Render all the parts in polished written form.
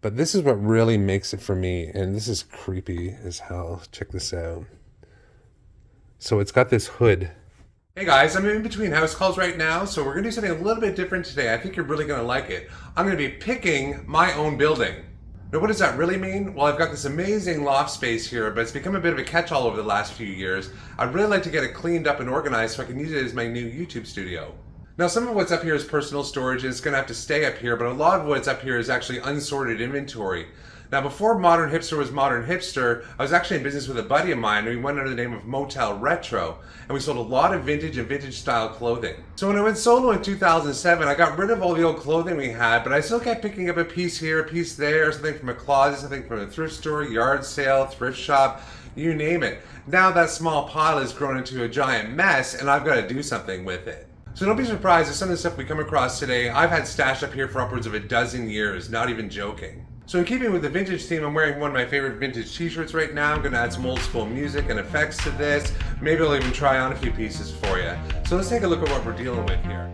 But this is what really makes it for me, and this is creepy as hell. Check this out. So it's got this hood. Hey guys, I'm in between house calls right now, so we're gonna do something a little bit different today. I think you're really gonna like it. I'm gonna be picking my own building. Now what does that really mean? Well, I've got this amazing loft space here, but it's become a bit of a catch-all over the last few years. I'd really like to get it cleaned up and organized so I can use it as my new YouTube studio. Now some of what's up here is personal storage and it's going to have to stay up here, but a lot of what's up here is actually unsorted inventory. Now before Modern Hipster was Modern Hipster, I was actually in business with a buddy of mine. We went under the name of Motel Retro, and we sold a lot of vintage and vintage style clothing. So when I went solo in 2007, I got rid of all the old clothing we had, but I still kept picking up a piece here, a piece there, something from a closet, something from a thrift store, yard sale, thrift shop, you name it. Now that small pile has grown into a giant mess, and I've got to do something with it. So don't be surprised if some of the stuff we come across today, I've had stashed up here for upwards of a dozen years, not even joking. So in keeping with the vintage theme, I'm wearing one of my favorite vintage t-shirts right now. I'm going to add some old school music and effects to this. Maybe I'll even try on a few pieces for you. So let's take a look at what we're dealing with here.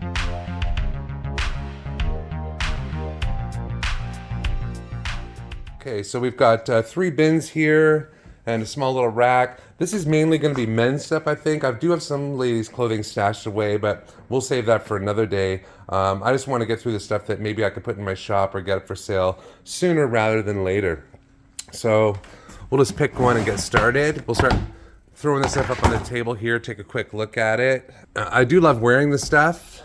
Okay, so we've got 3 bins here and a small little rack. This is mainly going to be men's stuff, I think. I do have some ladies' clothing stashed away, but we'll save that for another day. I just want to get through the stuff that maybe I could put in my shop or get it for sale sooner rather than later. So we'll just pick one and get started. We'll start throwing this stuff up on the table here, take a quick look at it. I do love wearing this stuff.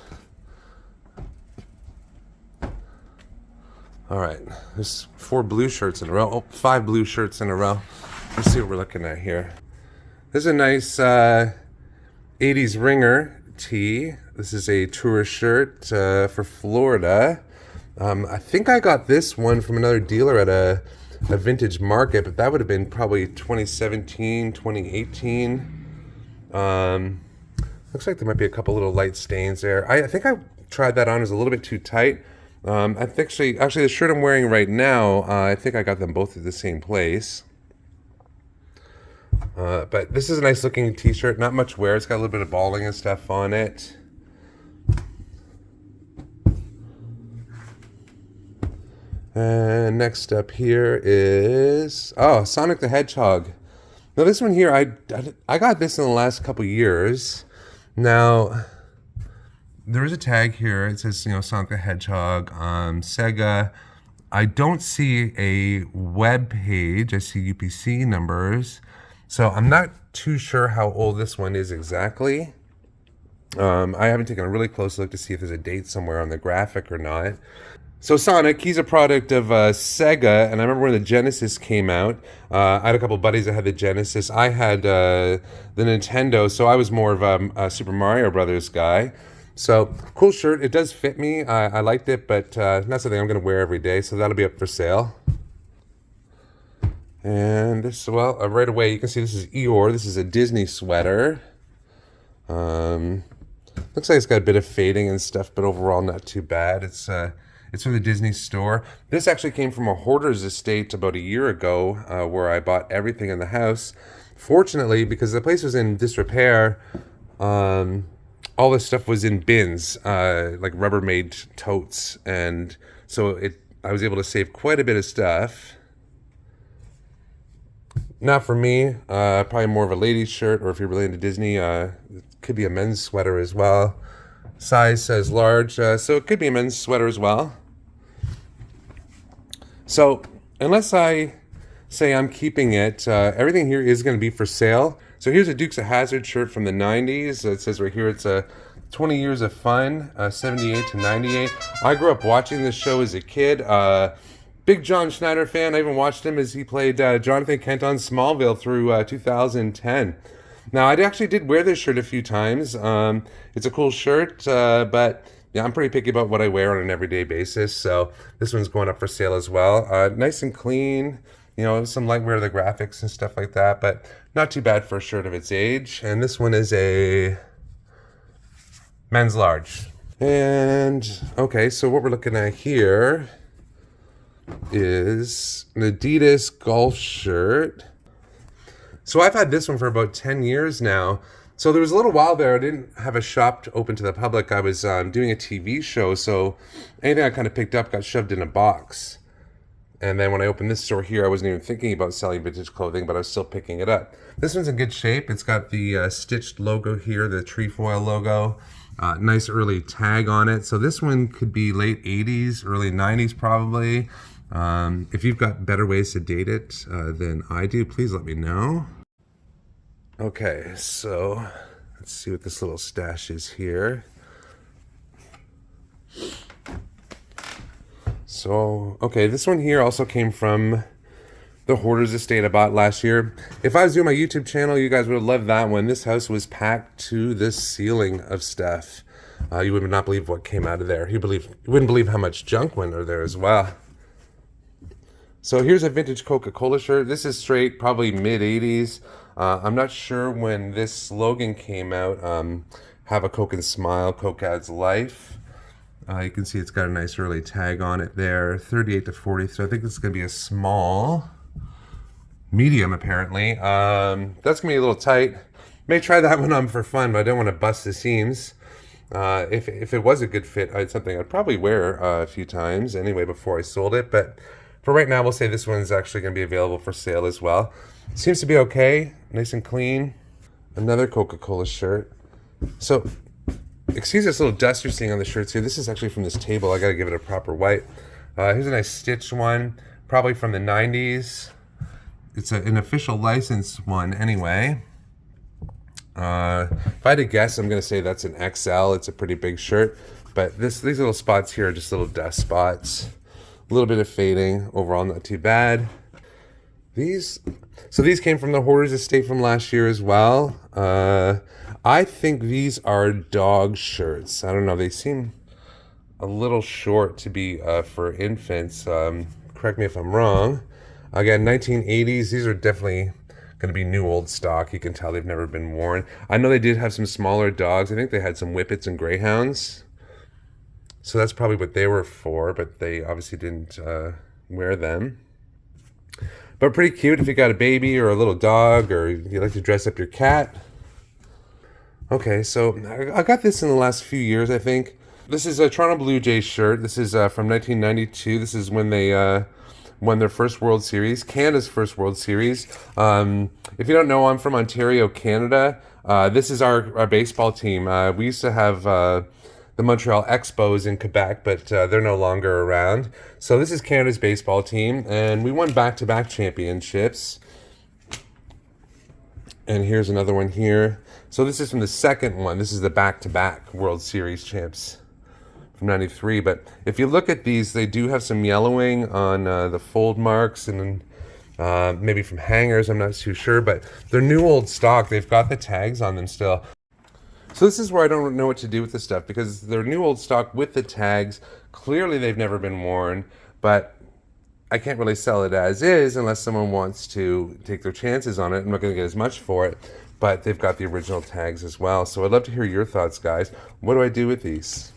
All right, there's 4 blue shirts in a row. Oh, 5 blue shirts in a row. Let's see what we're looking at here. This is a nice 80's ringer tee. This is a tourist shirt for Florida. I think I got this one from another dealer at a vintage market, but that would have been probably 2017, 2018. Looks like there might be a couple little light stains there. I think I tried that on. It was a little bit too tight. I think actually the shirt I'm wearing right now, I think I got them both at the same place. But this is a nice looking t-shirt, not much wear. It's got a little bit of balling and stuff on it. And next up here is, oh, Sonic the Hedgehog. Now this one here, I got this in the last couple years. Now, there is a tag here. It says, Sonic the Hedgehog, Sega. I don't see a web page. I see UPC numbers. So I'm not too sure how old this one is exactly. I haven't taken a really close look to see if there's a date somewhere on the graphic or not. So Sonic, he's a product of Sega, and I remember when the Genesis came out, I had a couple buddies that had the Genesis. I had the Nintendo, so I was more of a Super Mario Brothers guy. So cool shirt. It does fit me. I liked it, but not something I'm going to wear every day, so that'll be up for sale. And this, well, right away, you can see this is Eeyore. This is a Disney sweater. Looks like it's got a bit of fading and stuff, but overall not too bad. It's from the Disney store. This actually came from a hoarder's estate about a year ago, where I bought everything in the house. Fortunately, because the place was in disrepair, all this stuff was in bins, like Rubbermaid totes, and so I was able to save quite a bit of stuff. Not for me, probably more of a ladies shirt, or if you're really into Disney, it could be a men's sweater as well. Size says large, so it could be a men's sweater as well. So, unless I say I'm keeping it, everything here is going to be for sale. So here's a Dukes of Hazzard shirt from the 90s. It says right here it's 20 years of fun, 78 to 98. I grew up watching this show as a kid. Big John Schneider fan. I even watched him as he played Jonathan Kent on Smallville through 2010. Now, I actually did wear this shirt a few times. It's a cool shirt, but yeah, I'm pretty picky about what I wear on an everyday basis. So this one's going up for sale as well. Nice and clean. Some light wear of the graphics and stuff like that, but not too bad for a shirt of its age. And this one is a men's large. And okay, so what we're looking at here is an Adidas golf shirt. So I've had this one for about 10 years now. So there was a little while there I didn't have a shop open to the public. I was doing a TV show, so anything I kind of picked up got shoved in a box. And then when I opened this store here, I wasn't even thinking about selling vintage clothing, but I was still picking it up. This one's in good shape. It's got the stitched logo here, the trefoil logo. Nice early tag on it. So this one could be late 80s, early 90s probably. If you've got better ways to date it than I do, please let me know. Okay, so let's see what this little stash is here. So, okay, this one here also came from the Hoarder's estate I bought last year. If I was doing my YouTube channel, you guys would have loved that one. This house was packed to the ceiling of stuff. You would not believe what came out of there. You wouldn't believe how much junk went out there as well. So here's a vintage Coca-Cola shirt. This is straight, probably mid-80s. I'm not sure when this slogan came out. Have a Coke and smile, Coke adds life. You can see it's got a nice early tag on it there, 38 to 40. So I think this is going to be a small, medium apparently. That's going to be a little tight. May try that one on for fun, but I don't want to bust the seams. If it was a good fit, it's something I'd probably wear a few times anyway before I sold it. But for right now, we'll say this one's actually going to be available for sale as well. Seems to be okay, nice and clean. Another Coca-Cola shirt. So, excuse this little dust you're seeing on the shirts here. This is actually from this table. I got to give it a proper wipe. Here's a nice stitched one, probably from the 90s. It's an official licensed one anyway. If I had to guess, I'm going to say that's an XL. It's a pretty big shirt. But these little spots here are just little dust spots. A little bit of fading. Overall, not too bad. These came from the Hoarder's estate from last year as well. I think these are dog shirts. I don't know. They seem a little short to be for infants. Correct me if I'm wrong. Again, 1980s. These are definitely going to be new old stock. You can tell they've never been worn. I know they did have some smaller dogs. I think they had some Whippets and Greyhounds. So that's probably what they were for, but they obviously didn't wear them. But pretty cute if you got a baby or a little dog or you like to dress up your cat. Okay, so I got this in the last few years, I think. This is a Toronto Blue Jays shirt. This is from 1992. This is when they won their first World Series, Canada's first World Series. If you don't know, I'm from Ontario, Canada. This is our baseball team. We used to have the Montreal Expos in Quebec, but they're no longer around. So this is Canada's baseball team, and we won back-to-back championships. And here's another one here. So this is from the second one. This is the back-to-back World Series champs from 93. But if you look at these, they do have some yellowing on the fold marks and maybe from hangers. I'm not too sure, but they're new old stock. They've got the tags on them still. So this is where I don't know what to do with this stuff because they're new old stock with the tags. Clearly they've never been worn, but I can't really sell it as is unless someone wants to take their chances on it. I'm not going to get as much for it, but they've got the original tags as well. So I'd love to hear your thoughts, guys. What do I do with these?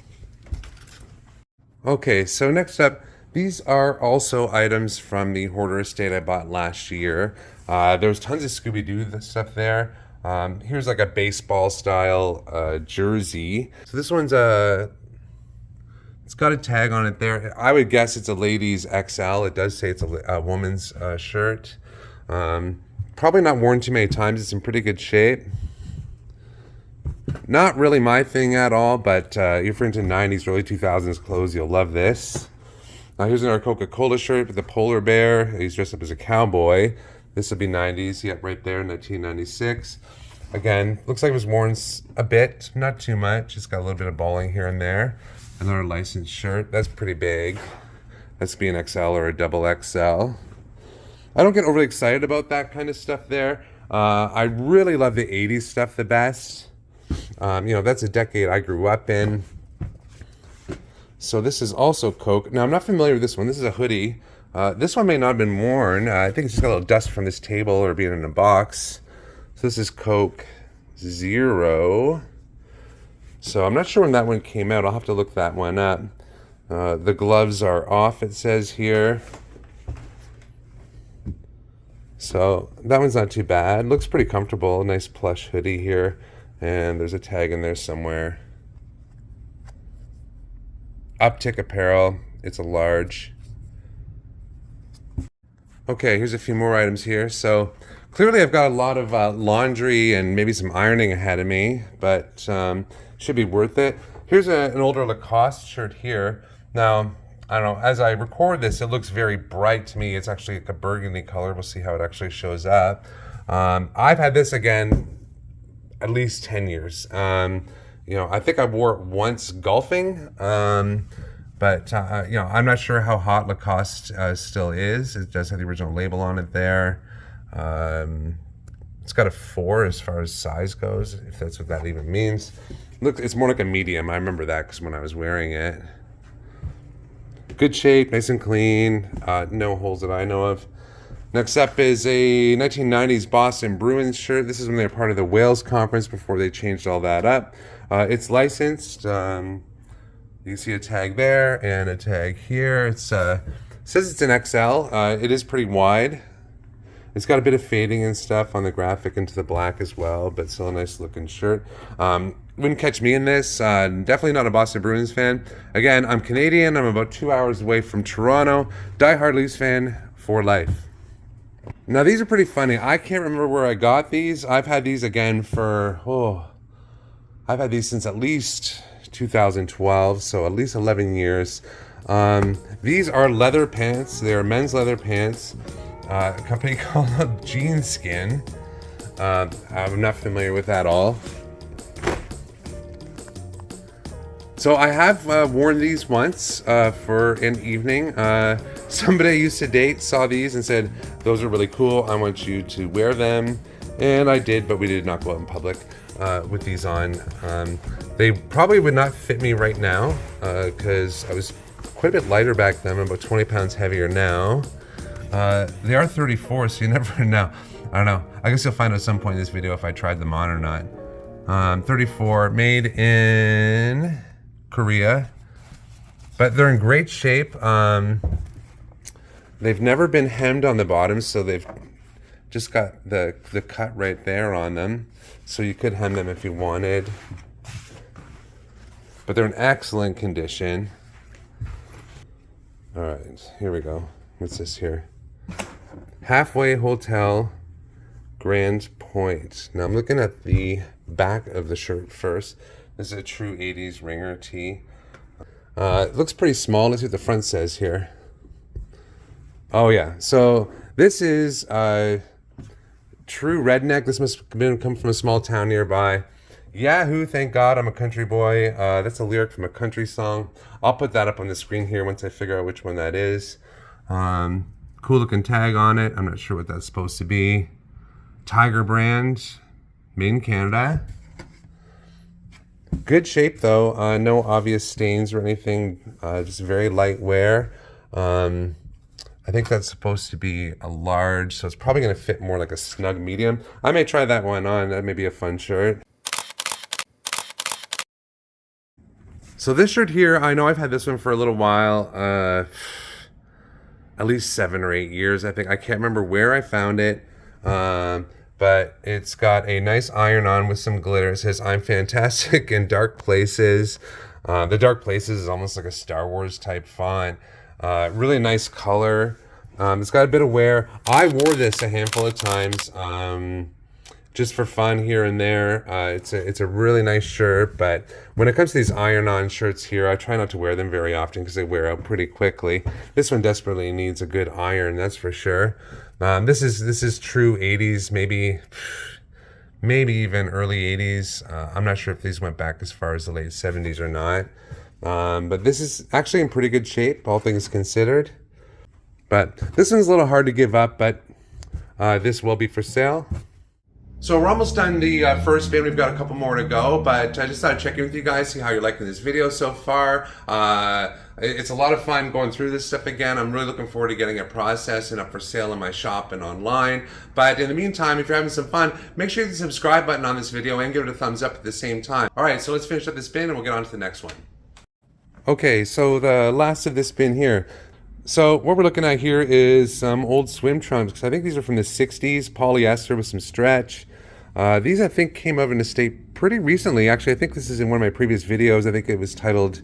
Okay, so next up, these are also items from the Hoarder estate I bought last year. There was tons of Scooby-Doo stuff there. Here's like a baseball style jersey. So this one's it's got a tag on it there. I would guess it's a ladies XL. It does say it's a woman's shirt. Probably not worn too many times. It's in pretty good shape. Not really my thing at all, but if you're into 90s, early 2000s clothes, you'll love this. Here's another Coca-Cola shirt with the polar bear. He's dressed up as a cowboy. This would be 90s. Yep, right there, 1996. Again, looks like it was worn a bit, not too much. It's got a little bit of balling here and there. Another licensed shirt. That's pretty big. That's be an XL or a double XL. I don't get overly excited about that kind of stuff there. I really love the 80s stuff the best. That's a decade I grew up in. So this is also Coke. Now, I'm not familiar with this one. This is a hoodie. This one may not have been worn. I think it's just got a little dust from this table or being in a box. So this is Coke Zero. So I'm not sure when that one came out. I'll have to look that one up. The gloves are off, it says here. So that one's not too bad. Looks pretty comfortable. Nice plush hoodie here. And there's a tag in there somewhere. Uptick apparel. It's a large. Okay, here's a few more items here. So clearly I've got a lot of laundry and maybe some ironing ahead of me, but should be worth it. Here's an older Lacoste shirt here. Now, I don't know, as I record this, it looks very bright to me. It's actually like a burgundy color. We'll see how it actually shows up. I've had this again at least 10 years. You know, I think I wore it once golfing, but you know, I'm not sure how hot Lacoste still is. It does have the original label on it there. It's got a 4 as far as size goes, if that's what that even means. Look, it's more like a medium. I remember that because when I was wearing it. Good shape, nice and clean, no holes that I know of. Next up is a 1990s Boston Bruins shirt. This is when they were part of the Wales Conference before they changed all that up. It's licensed. You can see a tag there and a tag here. It says it's an XL. It is pretty wide. It's got a bit of fading and stuff on the graphic into the black as well, but still a nice looking shirt. Wouldn't catch me in this. Definitely not a Boston Bruins fan. Again, I'm Canadian. I'm about 2 hours away from Toronto. Die-hard Leafs fan for life. Now these are pretty funny. I can't remember where I got these. I've had these again for, I've had these since at least 2012, so at least 11 years. These are leather pants. They're men's leather pants. A company called Jean Skin. I'm not familiar with that at all. So I have worn these once for an evening. Somebody I used to date saw these and said, those are really cool, I want you to wear them. And I did, but we did not go out in public with these on. They probably would not fit me right now because I was quite a bit lighter back then. I'm about 20 pounds heavier now. They are 34, so you never know. I don't know. I guess you'll find out at some point in this video if I tried them on or not. 34, made in Korea, but they're in great shape. They've never been hemmed on the bottom, so they've just got the cut right there on them. So you could hem them if you wanted. But they're in excellent condition. All right, here we go. What's this here? Halfway Hotel Grand Point. Now I'm looking at the back of the shirt first. This is a true 80s ringer tee. It looks pretty small. Let's see what the front says here. Oh yeah, so this is true redneck. This must have come from a small town nearby. Yahoo, thank God I'm a country boy. That's a lyric from a country song. I'll put that up on the screen here once I figure out which one that is. Cool looking tag on it. I'm not sure what that's supposed to be. Tiger brand, made in Canada. Good shape though, no obvious stains or anything, just very light wear. I think that's supposed to be a large, so it's probably going to fit more like a snug medium. I may try that one on. That may be a fun shirt. So this shirt here, I know I've had this one for a little while, at least 7 or 8 years, I think. I can't remember where I found it, but it's got a nice iron on with some glitter. It says, "I'm fantastic in dark places." The dark places is almost like a Star Wars type font. Really nice color. It's got a bit of wear. I wore this a handful of times, just for fun here and there. It's a really nice shirt, but when it comes to these iron-on shirts here, I try not to wear them very often because they wear out pretty quickly. This one desperately needs a good iron, that's for sure. This is true 80s, maybe even early 80s. I'm not sure if these went back as far as the late 70s or not. But this is actually in pretty good shape, all things considered. But this one's a little hard to give up, but this will be for sale. So we're almost done the first bin. We've got a couple more to go, but I just thought I'd check in with you guys, see how you're liking this video so far. It's a lot of fun going through this stuff again. I'm really looking forward to getting it processed and up for sale in my shop and online. But in the meantime, if you're having some fun, make sure you hit the subscribe button on this video and give it a thumbs up at the same time. All right, so let's finish up this bin and we'll get on to the next one. Okay, so the last of this bin here. So what we're looking at here is some old swim trunks. I think these are from the 60s, polyester with some stretch. These I think came out of an estate pretty recently. Actually, I think this is in one of my previous videos. I think it was titled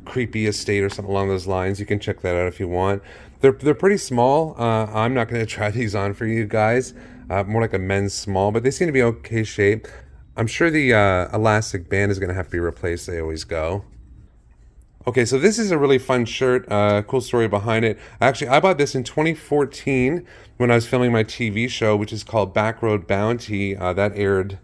Creepy Estate or something along those lines. You can check that out if you want. They're pretty small. I'm not going to try these on for you guys. More like a men's small, but they seem to be okay shape. I'm sure the elastic band is going to have to be replaced. They always go. Okay, so this is a really fun shirt. Cool story behind it. Actually, I bought this in 2014 when I was filming my TV show, which is called Backroad Bounty. That aired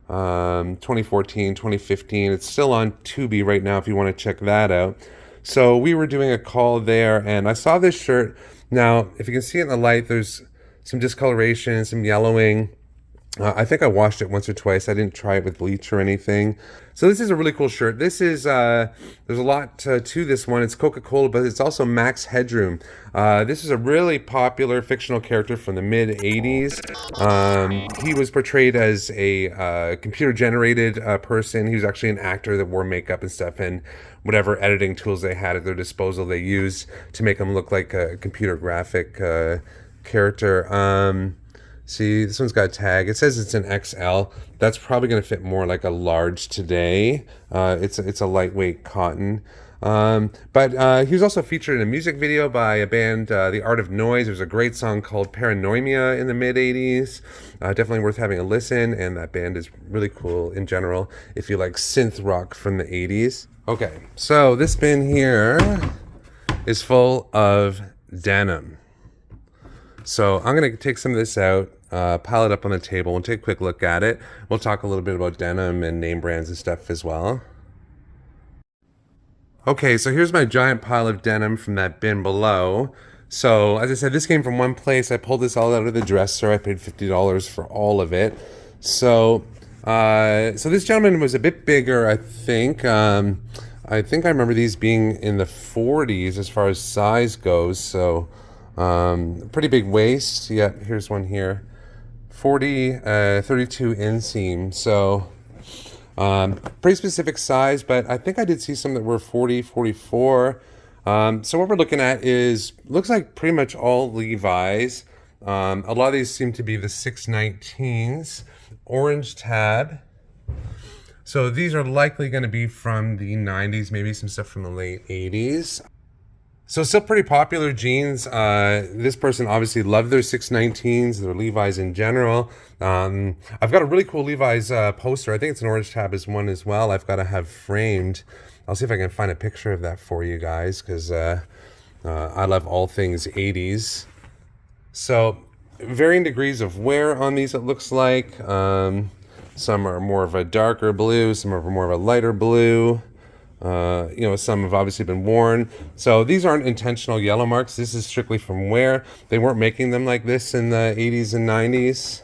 2014, 2015. It's still on Tubi right now if you want to check that out. So we were doing a call there, and I saw this shirt. Now, if you can see it in the light, there's some discoloration, some yellowing. I think I washed it once or twice. I didn't try it with bleach or anything. So this is a really cool shirt. This is, there's a lot to this one. It's Coca-Cola, but it's also Max Headroom. This is a really popular fictional character from the mid 80s. He was portrayed as a computer-generated person. He was actually an actor that wore makeup and stuff, and whatever editing tools they had at their disposal, they used to make him look like a computer graphic character. See, this one's got a tag. It says it's an XL. That's probably going to fit more like a large today. It's a lightweight cotton. But he was also featured in a music video by a band, The Art of Noise. There's a great song called Paranoia in the mid 80s. Definitely worth having a listen. And that band is really cool in general if you like synth rock from the 80s. Okay, so this bin here is full of denim. So I'm going to take some of this out, pile it up on the table, and take a quick look at it. We'll talk a little bit about denim and name brands and stuff as well. Okay, so here's my giant pile of denim from that bin below. So, as I said, this came from one place. I pulled this all out of the dresser. I paid $50 for all of it. So this gentleman was a bit bigger, I think. I think I remember these being in the 40s as far as size goes. So, pretty big waist. Yeah, here's one here. 32 inseam. So, pretty specific size, but I think I did see some that were 40, 44. So what we're looking at looks like pretty much all Levi's. A lot of these seem to be the 619s. Orange tab. So these are likely going to be from the 90s, maybe some stuff from the late 80s. So still pretty popular jeans. This person obviously loved their 619s, their Levi's in general. I've got a really cool Levi's poster. I think it's an orange tab as one as well. I've got to have framed. I'll see if I can find a picture of that for you guys, because I love all things 80s. So varying degrees of wear on these, it looks like. Some are more of a darker blue, some are more of a lighter blue. Some have obviously been worn. So these aren't intentional yellow marks. This is strictly from wear. They weren't making them like this in the 80s and 90s.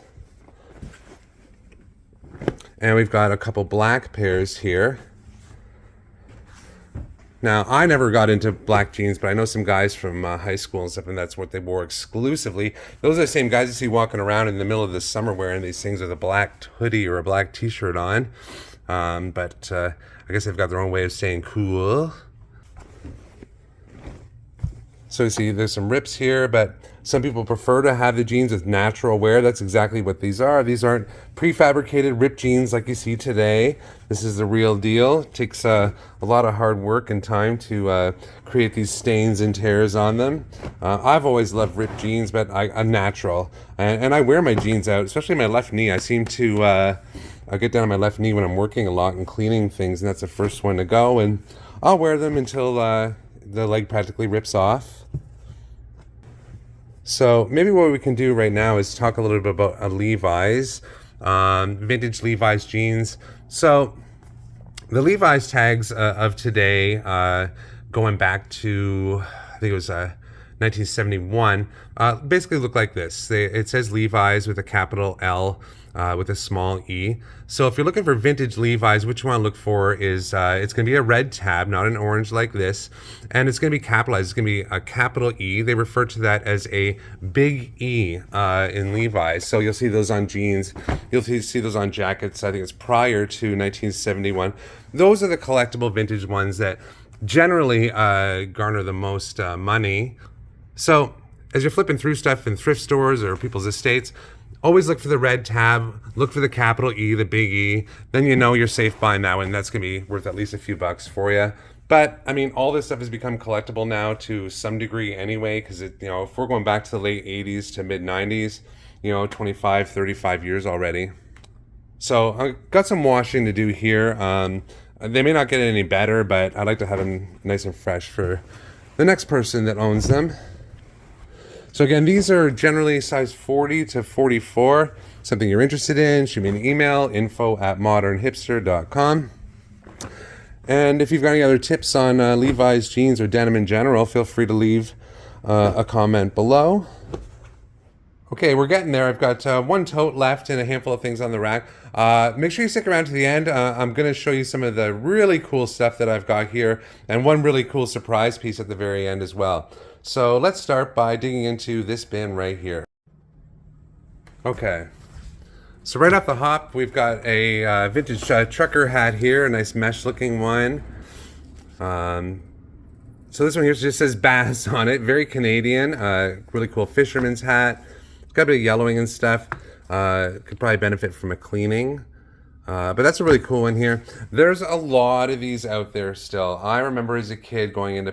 And we've got a couple black pairs here. Now, I never got into black jeans, but I know some guys from high school and stuff, and that's what they wore exclusively. Those are the same guys you see walking around in the middle of the summer wearing these things with a black hoodie or a black t-shirt on. But I guess they've got their own way of staying cool. So you see there's some rips here, but some people prefer to have the jeans with natural wear. That's exactly what these are. These aren't prefabricated ripped jeans like you see today. This is the real deal. It takes a lot of hard work and time to create these stains and tears on them. I've always loved ripped jeans, but I'm natural. And I wear my jeans out, especially my left knee. I seem to I get down on my left knee when I'm working a lot and cleaning things, and that's the first one to go. And I'll wear them until the leg practically rips off. So maybe what we can do right now is talk a little bit about a Levi's, vintage Levi's jeans. So the Levi's tags of today, going back to, I think it was 1971, basically look like this. It says Levi's with a capital L with a small E. So if you're looking for vintage Levi's, what you want to look for is it's going to be a red tab, not an orange like this, and it's going to be capitalized. It's going to be a capital E. They refer to that as a big E in Levi's. So you'll see those on jeans. You'll see those on jackets. I think it's prior to 1971. Those are the collectible vintage ones that generally garner the most money. So as you're flipping through stuff in thrift stores or people's estates, always look for the red tab, look for the capital E, the big E, then you know you're safe buying that one. That's going to be worth at least a few bucks for you. But I mean, all this stuff has become collectible now to some degree anyway, because if we're going back to the late 80s to mid 90s, 25, 35 years already. So I've got some washing to do here. They may not get any better, but I like to have them nice and fresh for the next person that owns them. So again, these are generally size 40 to 44. Something you're interested in, shoot me an email, info@modernhipster.com. And if you've got any other tips on Levi's jeans or denim in general, feel free to leave a comment below. Okay, we're getting there. I've got one tote left and a handful of things on the rack. Make sure you stick around to the end. I'm going to show you some of the really cool stuff that I've got here, and one really cool surprise piece at the very end as well. So let's start by digging into this bin right here. Okay. So right off the hop, we've got a vintage trucker hat here, a nice mesh looking one. So this one here just says Bass on it, very Canadian, really cool fisherman's hat. It's got a bit of yellowing and stuff. Could probably benefit from a cleaning. But that's a really cool one here. There's a lot of these out there still. I remember as a kid going into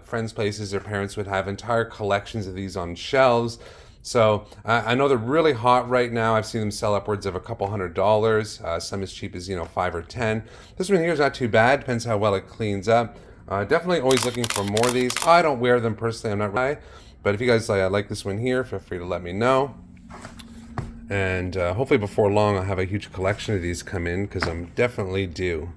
friends' places, their parents would have entire collections of these on shelves. So I know they're really hot right now. I've seen them sell upwards of a couple $100s, some as cheap as 5 or 10. This one here is not too bad, depends how well it cleans up. Definitely always looking for more of these. I don't wear them personally, I'm not right, but if you guys like this one here, feel free to let me know. And hopefully before long I'll have a huge collection of these come in, because I'm definitely due.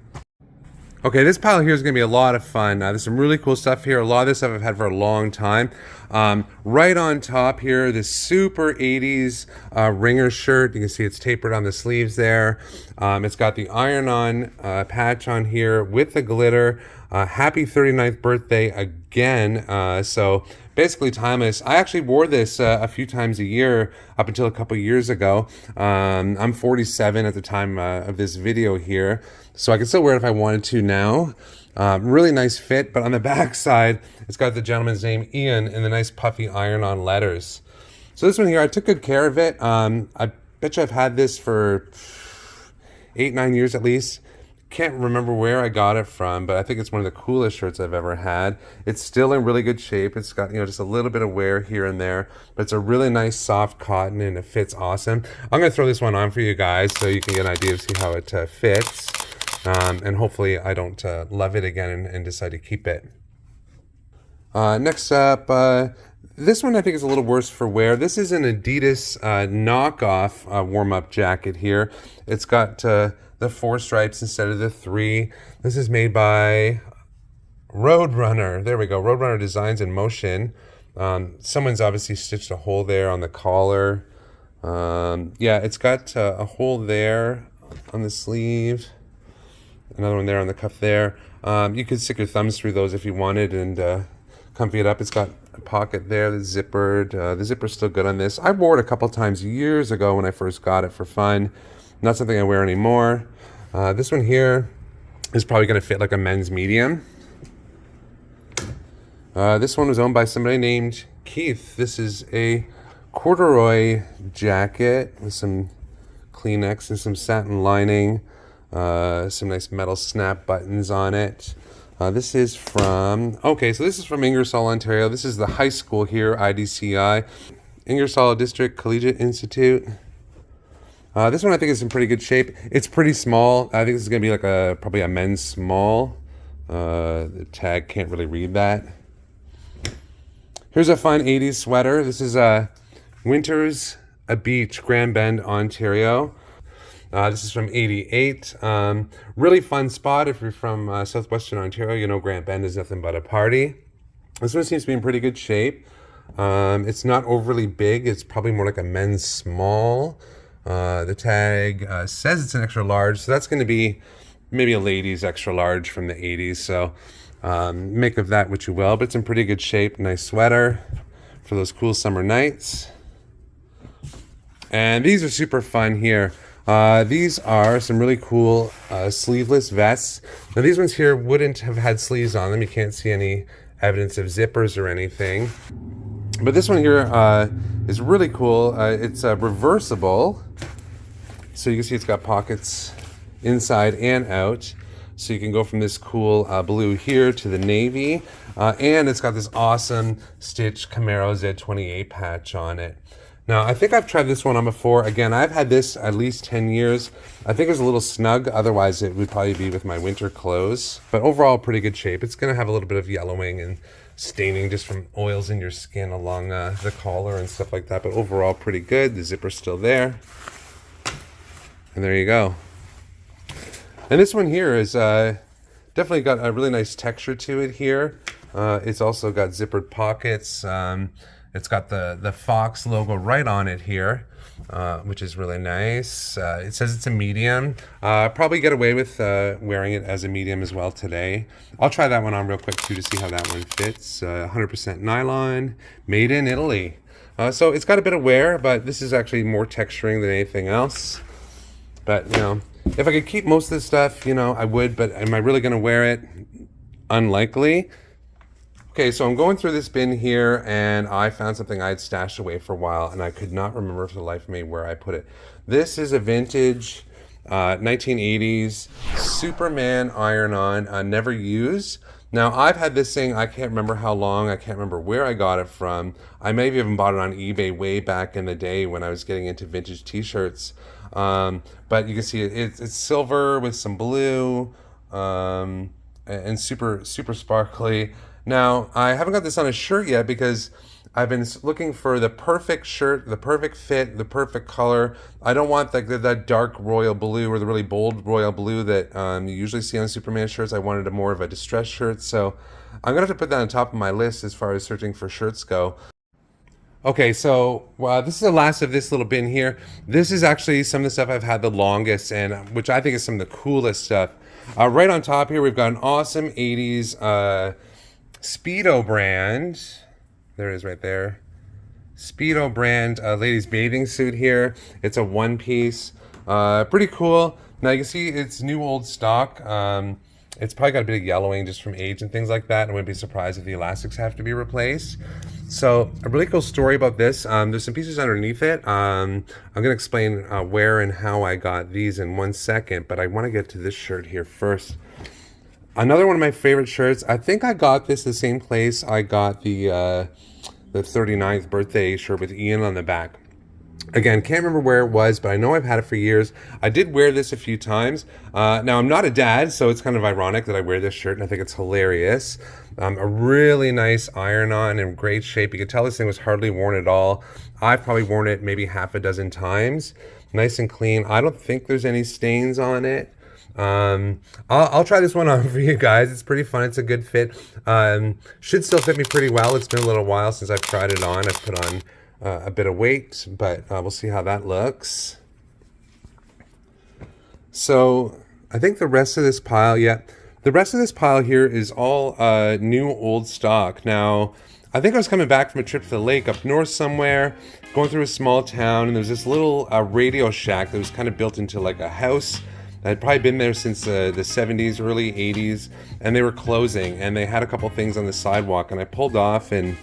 Okay, this pile here is going to be a lot of fun. There's some really cool stuff here. A lot of this stuff I've had for a long time. Right on top here, this super 80s ringer shirt. You can see it's tapered on the sleeves there. It's got the iron-on patch on here with the glitter. Happy 39th birthday again. So basically timeless. I actually wore this a few times a year up until a couple years ago. I'm 47 at the time of this video here, so I can still wear it if I wanted to now. Really nice fit, but on the back side, it's got the gentleman's name Ian in the nice puffy iron-on letters. So this one here, I took good care of it. I bet you I've had this for 8-9 years at least. Can't remember where I got it from, but I think it's one of the coolest shirts I've ever had. It's still in really good shape. It's got just a little bit of wear here and there, but it's a really nice soft cotton and it fits awesome. I'm gonna throw this one on for you guys so you can get an idea of see how it fits, and hopefully I don't love it again and decide to keep it. Next up, this one I think is a little worse for wear. This is an Adidas knockoff warm-up jacket here. It's got the 4 stripes instead of the 3. This is made by Roadrunner. There we go. Roadrunner Designs in Motion. Someone's obviously stitched a hole there on the collar. Yeah, it's got a hole there on the sleeve. Another one there on the cuff there. You could stick your thumbs through those if you wanted and comfy it up. It's got a pocket there that's zippered. The zipper's still good on this. I wore it a couple times years ago when I first got it for fun. Not something I wear anymore. This one here is probably going to fit like a men's medium. This one was owned by somebody named Keith. This is a corduroy jacket with some Kleenex and some satin lining. Some nice metal snap buttons on it. This is from, this is from Ingersoll, Ontario. This is the high school here, IDCI. Ingersoll District Collegiate Institute. This one I think is in pretty good shape. It's pretty small. I think this is going to be like probably a men's small. The tag can't really read that. Here's a fun 80s sweater. This is Winters a Beach, Grand Bend, Ontario. This is from 88. Really fun spot if you're from southwestern Ontario. Grand Bend is nothing but a party. This one seems to be in pretty good shape. It's not overly big. It's probably more like a men's small. The tag says it's an extra large, so that's going to be maybe a ladies extra large from the 80s. So make of that what you will, but it's in pretty good shape. Nice sweater for those cool summer nights. And these are super fun here. These are some really cool sleeveless vests. Now these ones here wouldn't have had sleeves on them. You can't see any evidence of zippers or anything. But this one here is really cool. It's reversible. So you can see it's got pockets inside and out. So you can go from this cool blue here to the navy. And it's got this awesome stitched Camaro Z28 patch on it. Now, I think I've tried this one on before. Again, I've had this at least 10 years. I think it was a little snug. Otherwise, it would probably be with my winter clothes. But overall, pretty good shape. It's going to have a little bit of yellowing and staining just from oils in your skin along the collar and stuff like that. But overall, pretty good. The zipper's still there. And there you go. And this one here is definitely got a really nice texture to it here. It's also got zippered pockets. It's got the Fox logo right on it here, which is really nice. It says it's a medium. Probably get away with wearing it as a medium as well today. I'll try that one on real quick too to see how that one fits. 100% nylon, made in Italy. So it's got a bit of wear, but this is actually more texturing than anything else. But, you know, if I could keep most of this stuff, you know, I would, but am I really going to wear it? Unlikely. Okay, so I'm going through this bin here, and I found something I had stashed away for a while, and I could not remember for the life of me where I put it. This is a vintage 1980s Superman iron-on, never used. Now, I've had this thing, I can't remember how long, I can't remember where I got it from. I may have even bought it on eBay way back in the day when I was getting into vintage t-shirts. But you can see it's silver with some blue, and super sparkly. Now, I haven't got this on a shirt yet because I've been looking for the perfect shirt, the perfect fit, the perfect color. I don't want that dark royal blue or the really bold royal blue that you usually see on Superman shirts. I wanted more of a distressed shirt. So I'm going to have to put that on top of my list as far as searching for shirts go. Okay, so this is the last of this little bin here. This is actually some of the stuff I've had the longest, and which I think is some of the coolest stuff. Right on top here, we've got an awesome 80s Speedo brand. There it is right there. Speedo brand ladies bathing suit here. It's a one piece. Pretty cool. Now you can see it's new old stock. It's probably got a bit of yellowing just from age and things like that. I wouldn't be surprised if the elastics have to be replaced. So a really cool story about this. There's some pieces underneath it. I'm going to explain where and how I got these in 1 second, but I want to get to this shirt here first. Another one of my favorite shirts. I think I got this the same place I got the 39th birthday shirt with Ian on the back. Again, can't remember where it was, but I know I've had it for years. I did wear this a few times. Now, I'm not a dad, so it's kind of ironic that I wear this shirt, and I think it's hilarious. A really nice iron-on in great shape. You can tell this thing was hardly worn at all. I've probably worn it maybe half a dozen times. Nice and clean. I don't think there's any stains on it. I'll try this one on for you guys. It's pretty fun. It's a good fit. Should still fit me pretty well. It's been a little while since I've tried it on. I've put on a bit of weight, but we'll see how that looks. So I think the rest of this pile, the rest of this pile here is all new old stock. Now, I think I was coming back from a trip to the lake up north somewhere, going through a small town, and there was this little Radio Shack that was kind of built into like a house. I'd probably been there since the 70s, early 80s, and they were closing, and they had a couple things on the sidewalk, and I pulled off, and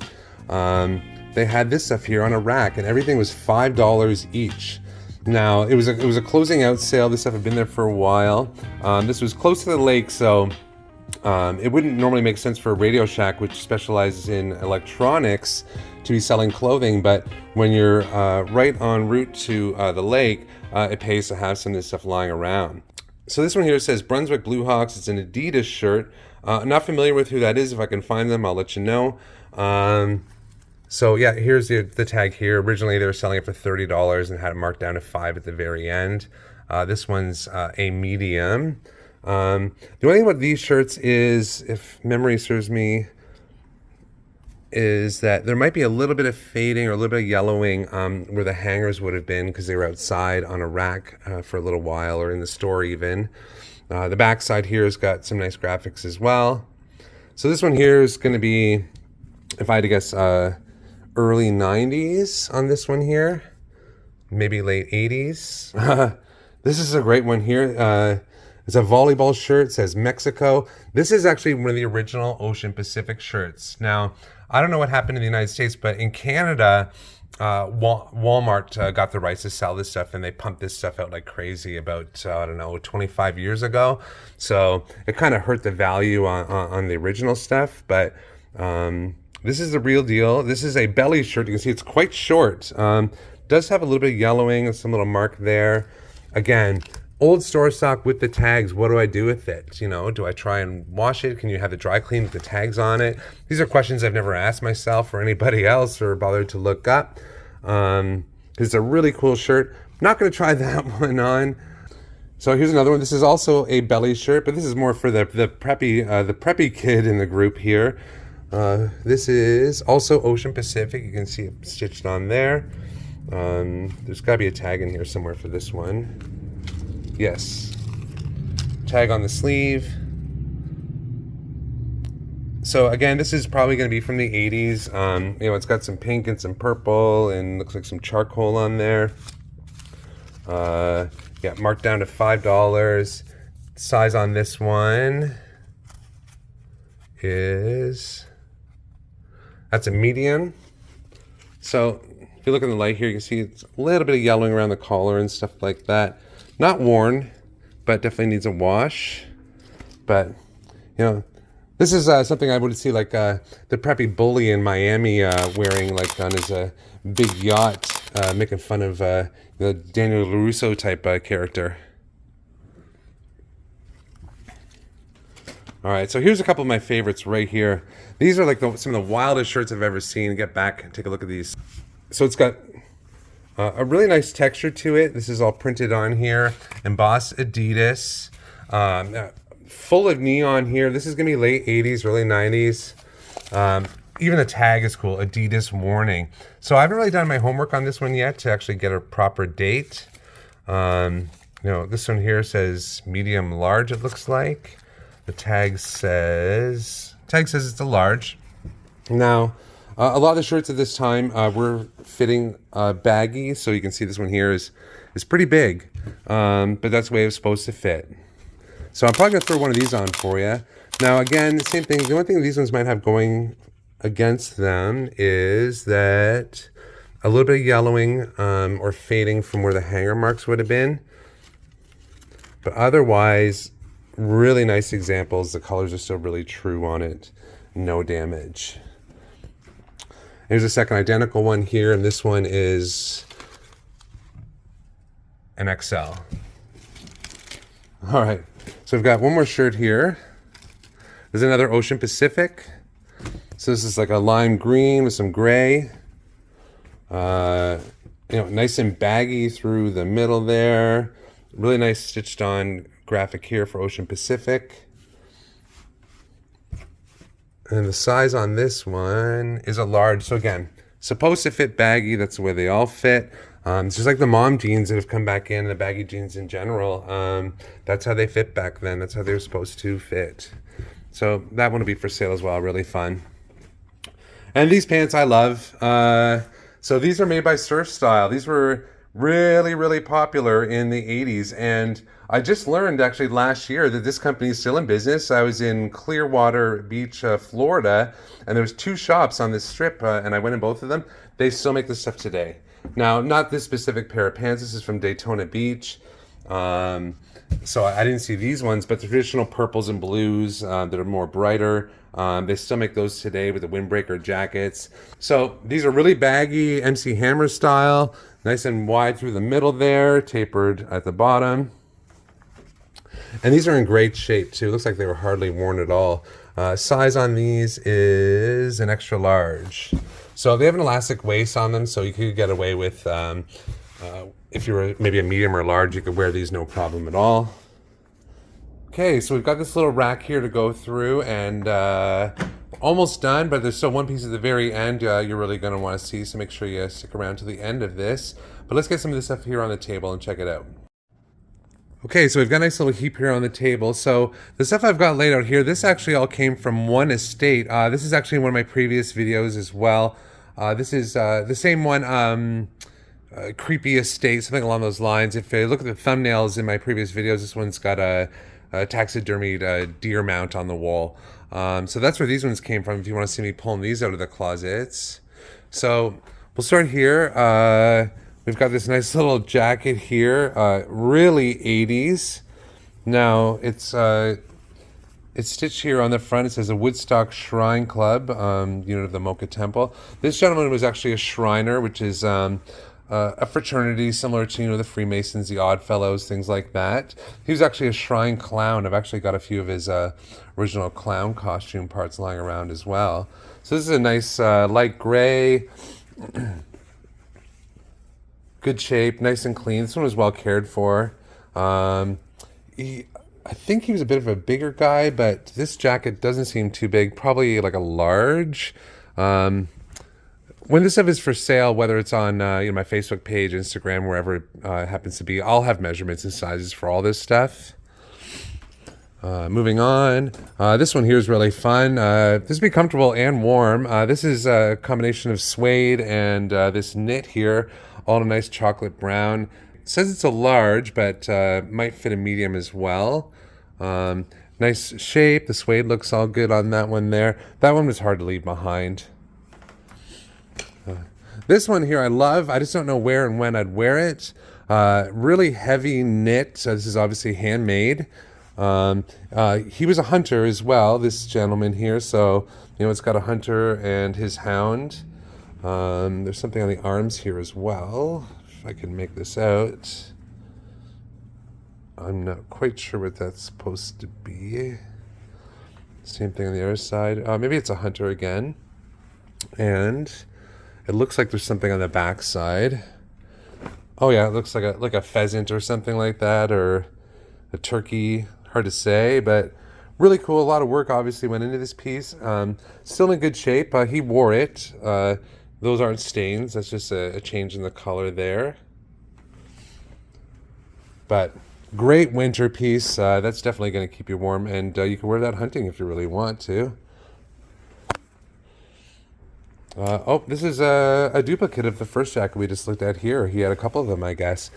they had this stuff here on a rack, and everything was $5 each. Now, it was a closing out sale. This stuff had been there for a while. This was close to the lake, so it wouldn't normally make sense for a Radio Shack, which specializes in electronics, to be selling clothing, but when you're right en route to the lake, it pays to have some of this stuff lying around. So this one here says Brunswick Blue Hawks. It's an Adidas shirt. I'm not familiar with who that is. If I can find them, I'll let you know. So yeah, here's the tag here. Originally they were selling it for $30 and had it marked down to $5 at the very end. This one's a medium. The only thing about these shirts is, if memory serves me, is that there might be a little bit of fading or a little bit of yellowing where the hangers would have been because they were outside on a rack for a little while, or in the store even. The back side here has got some nice graphics as well. So this one here is going to be, if I had to guess, early 90s on this one here. Maybe late 80s. This is a great one here. It's a volleyball shirt. It says Mexico. This is actually one of the original Ocean Pacific shirts. Now, I don't know what happened in the United States, but in Canada, Walmart got the rights to sell this stuff, and they pumped this stuff out like crazy about I don't know, 25 years ago. So it kind of hurt the value on the original stuff, but this is the real deal. This is a belly shirt. You can see it's quite short. Does have a little bit of yellowing and some little mark there. Again, old store stock with the tags. What do I do with it? You know, do I try and wash it? Can you have it dry clean with the tags on it? These are questions I've never asked myself or anybody else or bothered to look up. It's a really cool shirt. Not going to try that one on. So here's another one. This is also a belly shirt, but this is more for the preppy kid in the group here. This is also Ocean Pacific. You can see it stitched on there. There's got to be a tag in here somewhere for this one. Yes. Tag on the sleeve. So again, this is probably going to be from the 80s. You know, it's got some pink and some purple and looks like some charcoal on there. Yeah, marked down to $5. Size on this one is, that's a medium. So if you look in the light here, you can see it's a little bit of yellowing around the collar and stuff like that. Not worn, but definitely needs a wash. But, you know, this is something I would see like the preppy bully in Miami wearing like on his big yacht, making fun of the Daniel LaRusso type character. All right, so here's a couple of my favorites right here. These are like some of the wildest shirts I've ever seen. Get back and take a look at these. So it's got a really nice texture to it. This is all printed on here. Embossed Adidas. Full of neon here. This is going to be late 80s, early 90s. Even the tag is cool. Adidas warning. So I haven't really done my homework on this one yet to actually get a proper date. You know, this one here says medium large, it looks like. The tag says it's a large. Now, a lot of the shirts at this time were fitting baggy, so you can see this one here is pretty big, but that's the way it was supposed to fit. So I'm probably going to throw one of these on for you. Now, again, the same thing. The only thing these ones might have going against them is that a little bit of yellowing or fading from where the hanger marks would have been. But otherwise, really nice examples. The colors are still really true on it. No damage. Here's a second identical one here, and this one is an XL. All right, so we've got one more shirt here. There's another Ocean Pacific. So this is like a lime green with some gray. You know, nice and baggy through the middle there. Really nice stitched on graphic here for Ocean Pacific. And the size on this one is a large. So again, supposed to fit baggy. That's the way they all fit. It's just like the mom jeans that have come back in, the baggy jeans in general. That's how they fit back then. That's how they were supposed to fit. So that one will be for sale as well. Really fun. And these pants I love. So these are made by Surf Style. These were really, really popular in the 80s. And I just learned actually last year that this company is still in business. I was in Clearwater Beach, Florida, and there was 2 shops on this strip, and I went in both of them. They still make this stuff today. Now, not this specific pair of pants. This is from Daytona Beach. So I didn't see these ones, but the traditional purples and blues that are more brighter, they still make those today with the windbreaker jackets. So these are really baggy, MC Hammer style, nice and wide through the middle there, tapered at the bottom. And these are in great shape too. Looks like they were hardly worn at all. Size on these is an extra large. So they have an elastic waist on them, so you could get away with, if you were maybe a medium or large, you could wear these no problem at all. Okay, so we've got this little rack here to go through, and almost done, but there's still one piece at the very end you're really going to want to see, so make sure you stick around to the end of this. But let's get some of this stuff here on the table and check it out. Okay, so we've got a nice little heap here on the table. So the stuff I've got laid out here, this actually all came from one estate. This is actually one of my previous videos as well. This is the same one, Creepy Estate, something along those lines. If you look at the thumbnails in my previous videos, this one's got a taxidermied deer mount on the wall. So that's where these ones came from, if you want to see me pulling these out of the closets. So we'll We'll start here. We've got this nice little jacket here, really 80s. Now, it's stitched here on the front. It says a Woodstock Shrine Club, unit of the Mocha Temple. This gentleman was actually a Shriner, which is a fraternity similar to, you know, the Freemasons, the Oddfellows, things like that. He was actually a shrine clown. I've actually got a few of his original clown costume parts lying around as well. So this is a nice light gray, good shape, nice and clean. This one was well cared for. I think he was a bit of a bigger guy, but this jacket doesn't seem too big. Probably like a large. When this stuff is for sale, whether it's on my Facebook page, Instagram, wherever it happens to be, I'll have measurements and sizes for all this stuff. Moving on. This one here is really fun. This will be comfortable and warm. This is a combination of suede and this knit here, all in a nice chocolate brown. It says it's a large, but might fit a medium as well. Nice shape. The suede looks all good on that one there. That one was hard to leave behind. This one here I love. I just don't know where and when I'd wear it. Really heavy knit. So this is obviously handmade. He was a hunter as well, this gentleman here. So, you know, it's got a hunter and his hound. There's something on the arms here as well, if I can make this out. I'm not quite sure what that's supposed to be. Same thing on the other side. Maybe it's a hunter again. And it looks like there's something on the back side. Oh yeah, it looks like a pheasant or something like that, or a turkey. Hard to say, but really cool. A lot of work obviously went into this piece. Still in good shape. He wore it. Those aren't stains. That's just a change in the color there. But great winter piece. That's definitely going to keep you warm, and you can wear that hunting if you really want to. Oh, this is a duplicate of the first jacket we just looked at here. He had a couple of them, I guess.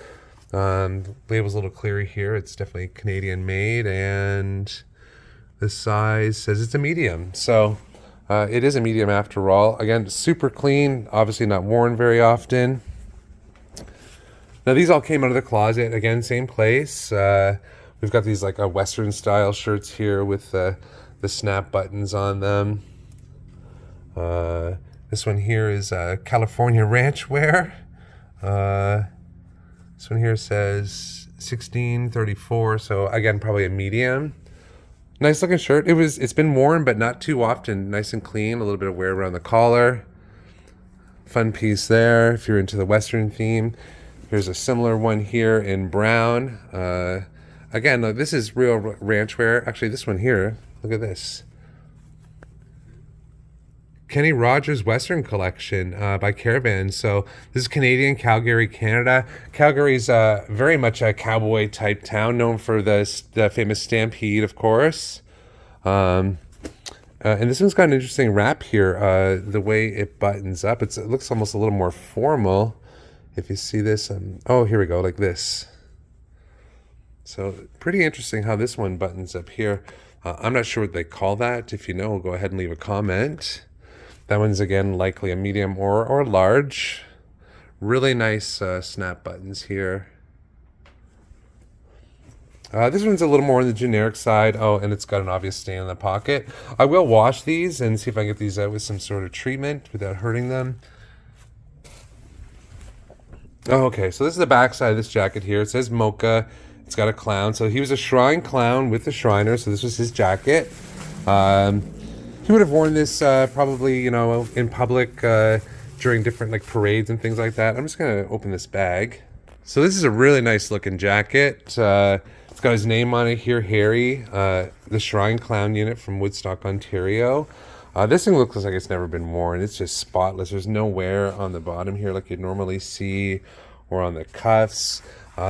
Label's a little clearer here. It's definitely Canadian made, and the size says it's a medium. So it is a medium after all. Again, super clean, obviously not worn very often. Now these all came out of the closet. Again, same place. We've got these like Western style shirts here with the snap buttons on them. This one here is California ranch wear. This one here says 1634, so again, probably a medium. Nice looking shirt. It's been worn, but not too often. Nice and clean, a little bit of wear around the collar. Fun piece there if you're into the Western theme. Here's a similar one here in brown. Again, this is real ranch wear. Actually, this one here, look at this. Kenny Rogers Western Collection by Caravan. So this is Canadian, Calgary, Canada. Calgary's very much a cowboy type town, known for the famous Stampede, of course. And this one's got an interesting wrap here. The way it buttons up, it looks almost a little more formal. If you see this, oh, here we go, like this. So pretty interesting how this one buttons up here. I'm not sure what they call that. If you know, go ahead and leave a comment. That one's, again, likely a medium or large. Really nice snap buttons here. This one's a little more on the generic side. Oh, and it's got an obvious stain in the pocket. I will wash these and see if I can get these out with some sort of treatment without hurting them. Oh, okay, so this is the back side of this jacket here. It says Mocha. It's got a clown. So he was a shrine clown with the Shriners, so this was his jacket. He would have worn this probably, you know, in public during different like parades and things like that. I'm just gonna open this bag. So this is a really nice looking jacket. It's got his name on it here, Harry, the Shrine Clown unit from Woodstock, Ontario. This thing looks like it's never been worn. It's just spotless. There's no wear on the bottom here like you'd normally see, or on the cuffs.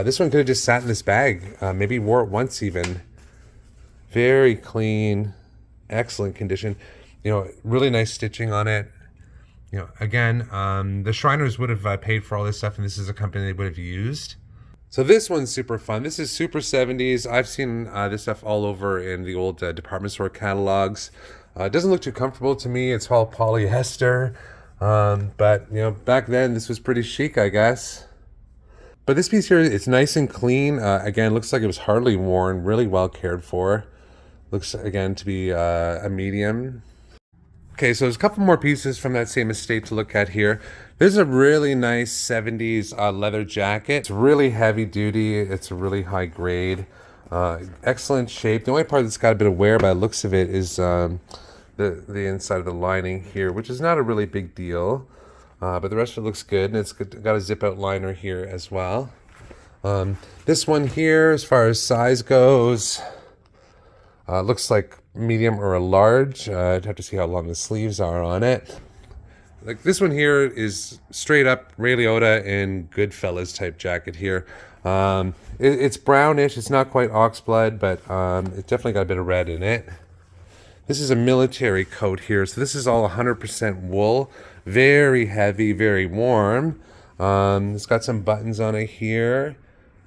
This one could have just sat in this bag. Maybe wore it once even. Very clean. Excellent condition, you know, really nice stitching on it. You know, again, the Shriners would have paid for all this stuff, and this is a company they would have used. So this one's super fun. This is super 70s. I've seen this stuff all over in the old department store catalogs. It doesn't look too comfortable to me. It's all polyester. But, you know, back then this was pretty chic, I guess. But this piece here, it's nice and clean. Again, looks like it was hardly worn, really well cared for. Looks, again, to be a medium. Okay, so there's a couple more pieces from that same estate to look at here. This is a really nice 70s leather jacket. It's really heavy duty. It's a really high grade. Excellent shape. The only part that's got a bit of wear by the looks of it is the inside of the lining here, which is not a really big deal. But the rest of it looks good, and it's got a zip-out liner here as well. This one here, as far as size goes, looks like medium or a large. I'd have to see how long the sleeves are on it. Like this one here is straight up Ray Liotta and Goodfellas type jacket here. It's brownish. It's not quite oxblood, but it's definitely got a bit of red in it. This is a military coat here. So this is all 100% wool. Very heavy, very warm. It's got some buttons on it here.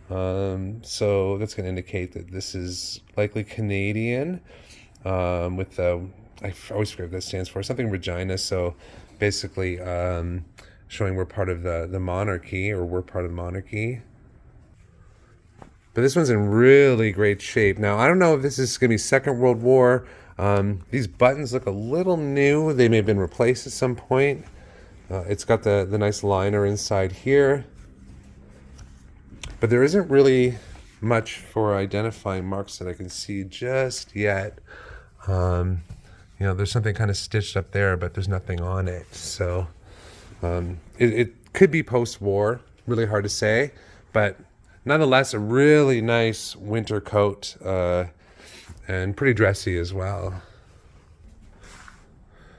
So that's going to indicate that this is likely Canadian. With the, I always forget what that stands for, something Regina. So basically showing we're part of the monarchy, or we're part of the monarchy. But this one's in really great shape. Now, I don't know if this is going to be Second World War. These buttons look a little new. They may have been replaced at some point. It's got the nice liner inside here. But there isn't really much for identifying marks that I can see just yet. You know, there's something kind of stitched up there, but there's nothing on it. So it could be post-war. Really hard to say. But nonetheless, a really nice winter coat. And pretty dressy as well.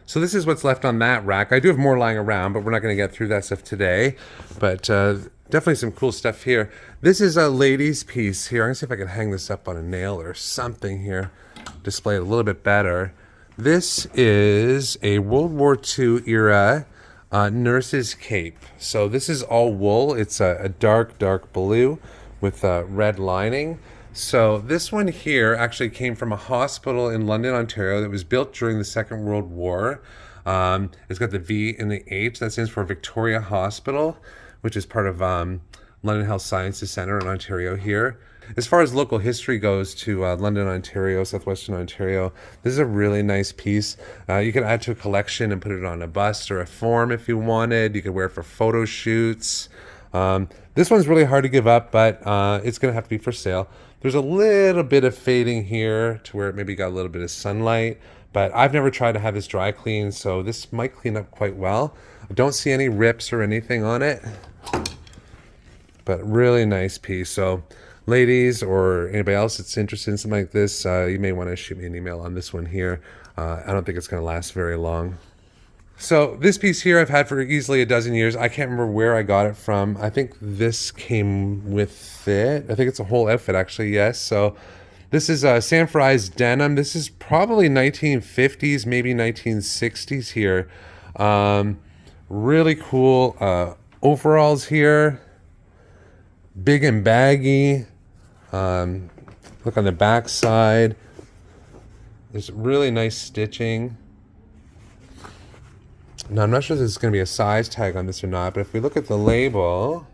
So this is what's left on that rack. I do have more lying around, but we're not going to get through that stuff today. But definitely some cool stuff here. This is a ladies' piece here. I'm going to see if I can hang this up on a nail or something here. Display it a little bit better. This is a World War II era nurse's cape. So this is all wool. It's a dark blue with red lining. So this one here actually came from a hospital in London, Ontario that was built during the Second World War. It's got the V and the H. That stands for Victoria Hospital, which is part of London Health Sciences Centre in Ontario here. As far as local history goes to London, Ontario, southwestern Ontario, this is a really nice piece. You can add to a collection and put it on a bust or a form if you wanted. You could wear it for photo shoots. This one's really hard to give up, but it's going to have to be for sale. There's a little bit of fading here to where it maybe got a little bit of sunlight, but I've never tried to have this dry clean, so this might clean up quite well. I don't see any rips or anything on it, but really nice piece. So ladies or anybody else that's interested in something like this, you may want to shoot me an email on this one here. I don't think it's going to last very long. So this piece here I've had for easily a dozen years. I can't remember where I got it from. I think this came with it. I think it's a whole outfit actually, yes. So this is San Fry's denim. This is probably 1950s, maybe 1960s here. Really cool overalls here. Big and baggy. Look on the back side. There's really nice stitching. Now, I'm not sure if there's going to be a size tag on this or not, but if we look at the label,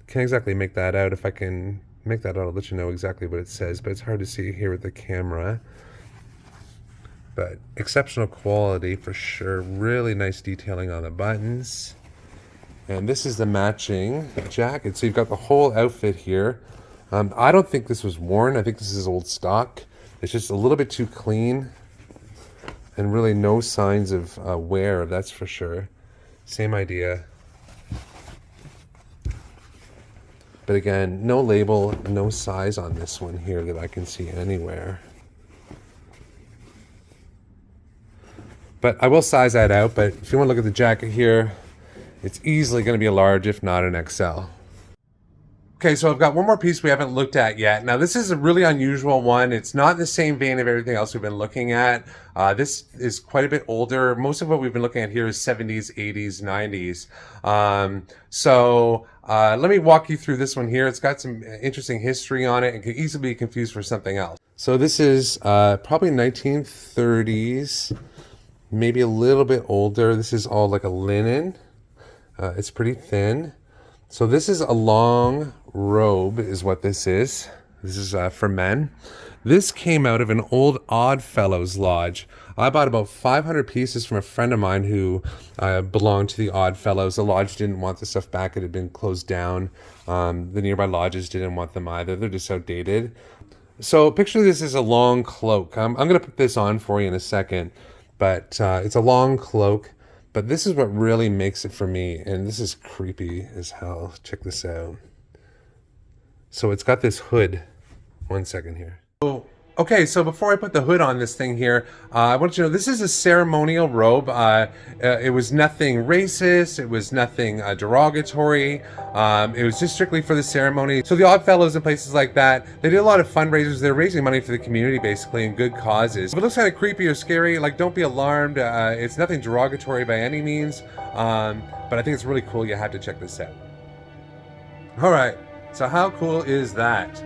can't exactly make that out. If I can make that out, I'll let you know exactly what it says, but it's hard to see here with the camera. But exceptional quality for sure. Really nice detailing on the buttons. And this is the matching jacket. So you've got the whole outfit here. I don't think this was worn. I think this is old stock. It's just a little bit too clean. And really no signs of wear, that's for sure. Same idea. But again, no label, no size on this one here that I can see anywhere. But I will size that out, but if you want to look at the jacket here, it's easily going to be a large, if not an XL. Okay, so I've got one more piece we haven't looked at yet. Now, this is a really unusual one. It's not in the same vein of everything else we've been looking at. This is quite a bit older. Most of what we've been looking at here is 70s, 80s, 90s. Let me walk you through this one here. It's got some interesting history on it and could easily be confused for something else. So this is probably 1930s. maybe a little bit older. This is all like a linen. It's pretty thin. So this is a long robe is what this is. This is for men. This came out of an old Oddfellows lodge. I bought about 500 pieces from a friend of mine who belonged to the Oddfellows. The lodge didn't want the stuff back. It had been closed down. The nearby lodges didn't want them either. They're just outdated. So picture this as a long cloak. I'm going to put this on for you in a second. But it's a long cloak. But this is what really makes it for me. And this is creepy as hell. Check this out. So it's got this hood. One second here. Oh, okay, so before I put the hood on this thing here, I want you to know this is a ceremonial robe. It was nothing racist. It was nothing derogatory. It was just strictly for the ceremony. So the Oddfellows and places like that, they did a lot of fundraisers. They're raising money for the community, basically, in good causes. If it looks kind of creepy or scary, like, don't be alarmed. It's nothing derogatory by any means. But I think it's really cool. You have to check this out. All right, so how cool is that?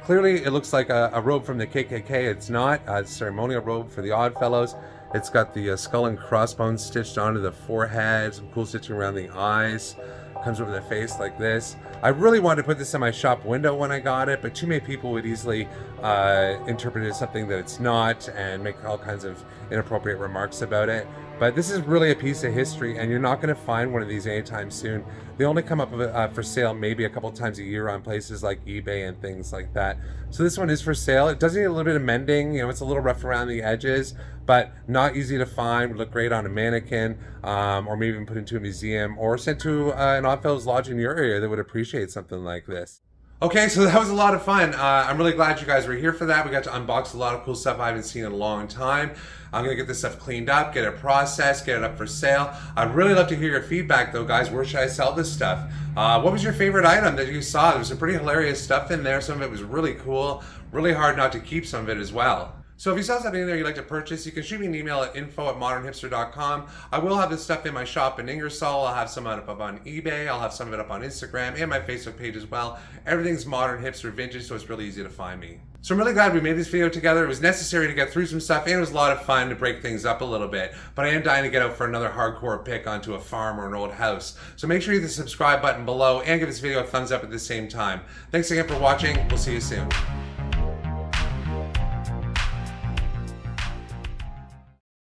Clearly, it looks like a robe from the KKK. It's not. It's a ceremonial robe for the Oddfellows. It's got the skull and crossbones stitched onto the forehead, some cool stitching around the eyes. Comes over the face like this. I really wanted to put this in my shop window when I got it, but too many people would easily interpret it as something that it's not and make all kinds of inappropriate remarks about it. But this is really a piece of history, and you're not going to find one of these anytime soon. They only come up for sale maybe a couple times a year on places like eBay and things like that. So this one is for sale. It does need a little bit of mending. You know, it's a little rough around the edges, but not easy to find. Would look great on a mannequin, or maybe even put into a museum or sent to an Oddfellows lodge in your area that would appreciate something like this. Okay, so that was a lot of fun. I'm really glad you guys were here for that. We got to unbox a lot of cool stuff I haven't seen in a long time. I'm gonna get this stuff cleaned up, get it processed, get it up for sale. I'd really love to hear your feedback though, guys. Where should I sell this stuff? What was your favorite item that you saw? There was some pretty hilarious stuff in there. Some of it was really cool. Really hard not to keep some of it as well. So if you saw something in there you'd like to purchase, you can shoot me an email at info@modernhipster.com. I will have this stuff in my shop in Ingersoll. I'll have some of it up on eBay. I'll have some of it up on Instagram and my Facebook page as well. Everything's Modern Hipster Vintage, so it's really easy to find me. So I'm really glad we made this video together. It was necessary to get through some stuff, and it was a lot of fun to break things up a little bit. But I am dying to get out for another hardcore pick onto a farm or an old house. So make sure you hit the subscribe button below and give this video a thumbs up at the same time. Thanks again for watching. We'll see you soon.